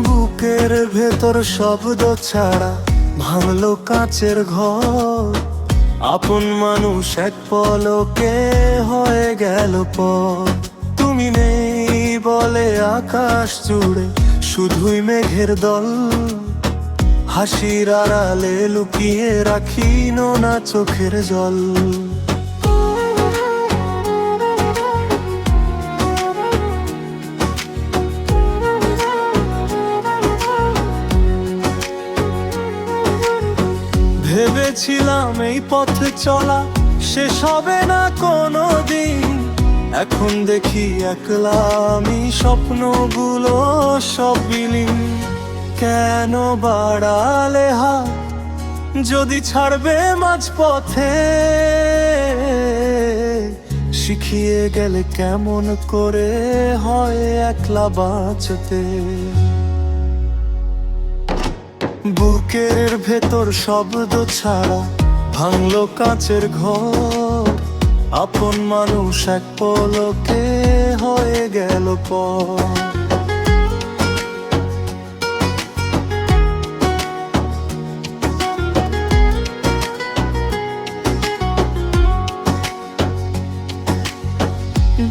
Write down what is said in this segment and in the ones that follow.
বুকের ভেতর শব্দ ছাড়া ভাঙলো কাচের ঘর, আপন মানুষ এক পলকে হয়ে গেল পর। তুমি নেই বলে আকাশ জুড়ে শুধুই মেঘের দল, হাসির আড়ালে লুকিয়ে রাখি নোনা চোখের জল। ভেবেছিলাম এই পথে চলা শেষ হবে না কোনো দিন, এখন দেখি একলা আমি স্বপ্নগুলো সব বিলীন। কেন বাড়ালে হাত যদি ছাড়বে মাঝ পথে, শিখিয়ে গেলে কেমন করে হয় একলা বাঁচতে। বুকের ভেতর শব্দ ছাড়া ভাঙলো কাচের ঘর, আপন মানুষ এক পলকে হয়ে গেল পর।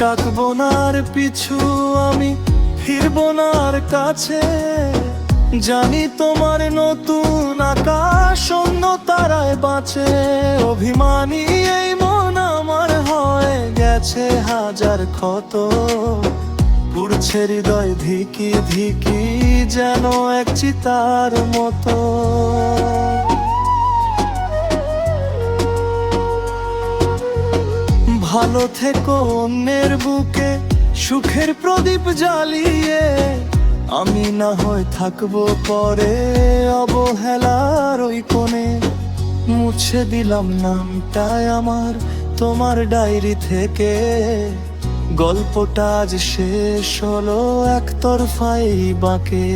ডাকবো না আর পিছু আমি, ফিরবো না আর কাছে, জানি তোমার নতুন আকাশ অন্য তারায় বাঁচে। অভিমানী এই মন আমার হয়ে গেছে হাজার ক্ষত, পুড়ছে হৃদয় ধিকি ধিকি যেন এক চিতার মতো। ভালো থেকো অন্যের বুকে সুখের প্রদীপ জ্বালিয়ে, আমি না হয় থাকবো পরে অবহেলার ওই কোণে। মুছে দিলাম নামটাই আমার তোমার ডায়েরি থেকে, গল্পটা আজ শেষ হলো একতরফাই বাঁকে।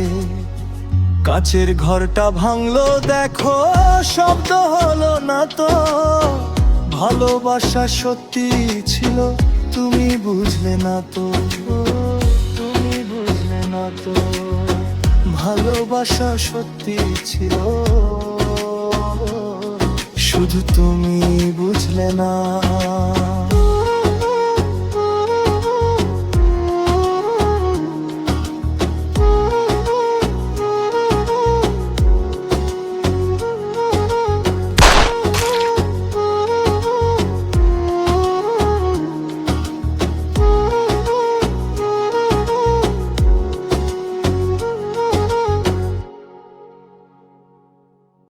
কাচের ঘরটা ভাঙলো দেখো শব্দ হলো না তো, ভালোবাসা সত্যি ছিল তুমি বুঝলে না তো, তুমি বুঝলে না তো। ভালোবাসা সত্যি ছিল শুধু তুমি বুঝলে না।